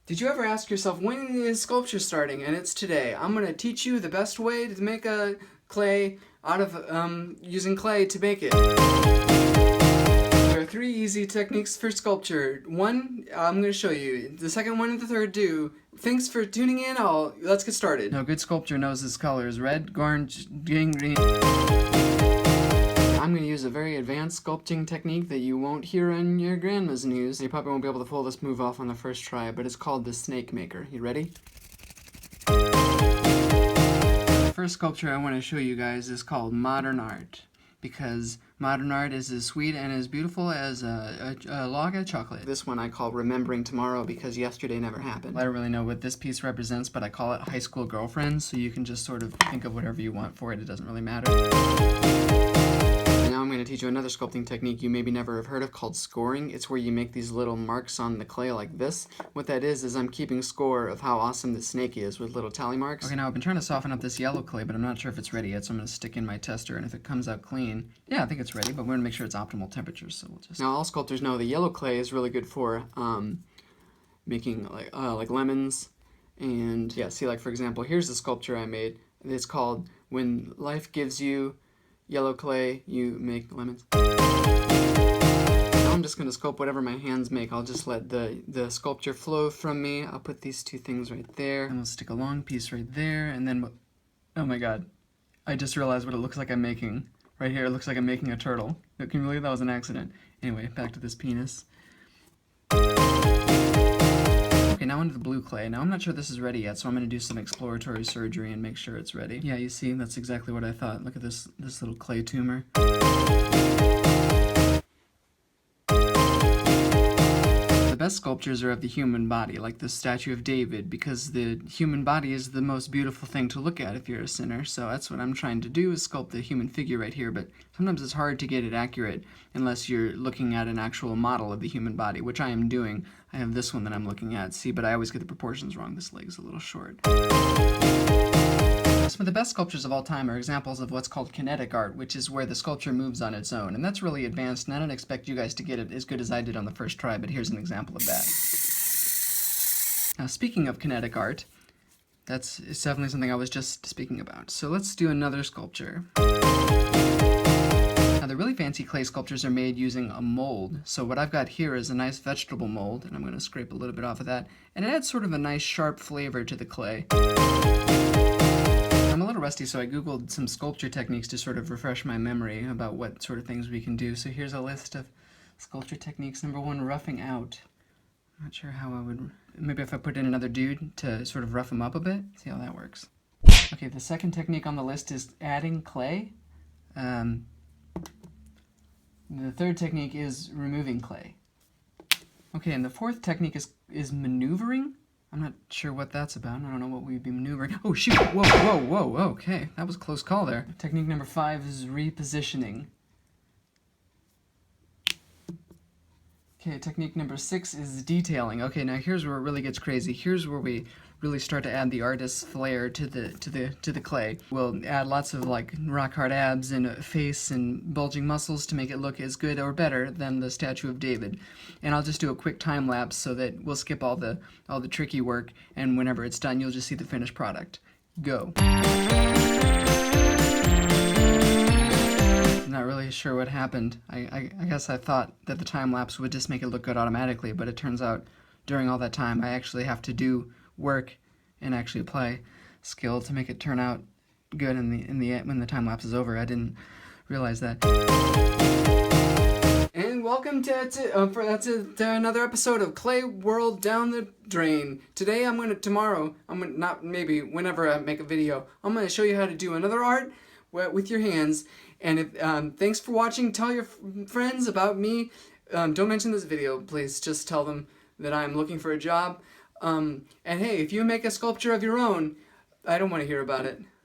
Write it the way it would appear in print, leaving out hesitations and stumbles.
Did you ever ask yourself, when is sculpture starting? And it's today. I'm going to teach you the best way to make a clay out of using clay to make it. There are 3 easy techniques for sculpture. One, I'm going to show you. The second one and the third do. Thanks for tuning in. Let's get started. Now, a good sculptor knows his colors: red, orange, green. I'm going to use a very advanced sculpting technique that you won't hear on your grandma's news. You probably won't be able to pull this move off on the first try, but it's called the snake maker. You ready? The first sculpture I want to show you guys is called modern art, because modern art is as sweet and as beautiful as a log of chocolate. This one I call Remembering Tomorrow because yesterday never happened. I don't really know what this piece represents, but I call it High School Girlfriends, so you can just sort of think of whatever you want for it. It doesn't really matter. Now I'm going to teach you another sculpting technique you maybe never have heard of called scoring. It's where you make these little marks on the clay like this. What that is I'm keeping score of how awesome the snake is with little tally marks. Okay, now I've been trying to soften up this yellow clay, but I'm not sure if it's ready yet, so I'm going to stick in my tester, and if it comes out clean, yeah, I think it's ready, but we're going to make sure it's optimal temperature, so we'll just... Now all sculptors know the yellow clay is really good for making like lemons, and yeah, see, like for example, here's the sculpture I made. It's called When Life Gives You Yellow Clay, You Make Lemons. Now I'm just going to sculpt whatever my hands make. I'll just let the sculpture flow from me. I'll put these 2 things right there, and we'll stick a long piece right there, and then, oh my god, I just realized what it looks like I'm making. Right here, it looks like I'm making a turtle. Can you believe that was an accident? Anyway, back to this penis. Okay, now onto the blue clay. Now I'm not sure this is ready yet, so I'm going to do some exploratory surgery and make sure it's ready. Yeah, you see, that's exactly what I thought. Look at this little clay tumor. The best sculptures are of the human body, like the statue of David, because the human body is the most beautiful thing to look at if you're a sinner. So that's what I'm trying to do, is sculpt the human figure right here, but sometimes it's hard to get it accurate unless you're looking at an actual model of the human body, which I am doing. I have this one that I'm looking at, see, but I always get the proportions wrong. This leg's a little short. Some of the best sculptures of all time are examples of what's called kinetic art, which is where the sculpture moves on its own, and that's really advanced, and I don't expect you guys to get it as good as I did on the first try, but here's an example of that. Now, speaking of kinetic art, it's definitely something I was just speaking about. So let's do another sculpture. Now, the really fancy clay sculptures are made using a mold. So what I've got here is a nice vegetable mold, and I'm going to scrape a little bit off of that, and it adds sort of a nice sharp flavor to the clay. I'm a little rusty, so I googled some sculpture techniques to sort of refresh my memory about what sort of things we can do. So here's a list of sculpture techniques. Number 1, roughing out. I'm not sure how I would... Maybe if I put in another dude to sort of rough him up a bit. See how that works. Okay, the second technique on the list is adding clay. The third technique is removing clay. Okay, and the fourth technique is maneuvering. I'm not sure what that's about. I don't know what we'd be maneuvering. Oh, shoot! Whoa, whoa, whoa, okay. That was a close call there. Technique number 5 is repositioning. Okay, technique number 6 is detailing. Okay, now here's where it really gets crazy. Here's where we really start to add the artist's flair to the clay. We'll add lots of like rock hard abs and a face and bulging muscles to make it look as good or better than the statue of David. And I'll just do a quick time lapse so that we'll skip all the tricky work, and whenever it's done, you'll just see the finished product. Go. I'm not really sure what happened. I guess I thought that the time lapse would just make it look good automatically, but it turns out during all that time I actually have to do work and actually apply skill to make it turn out good in the when the time lapse is over. I didn't realize that. And welcome to another episode of Clay World Down the Drain. Today whenever I make a video, I'm gonna show you how to do another art with your hands. And thanks for watching. Tell your friends about me. Don't mention this video, please. Just tell them that I'm looking for a job. And hey, if you make a sculpture of your own, I don't want to hear about it.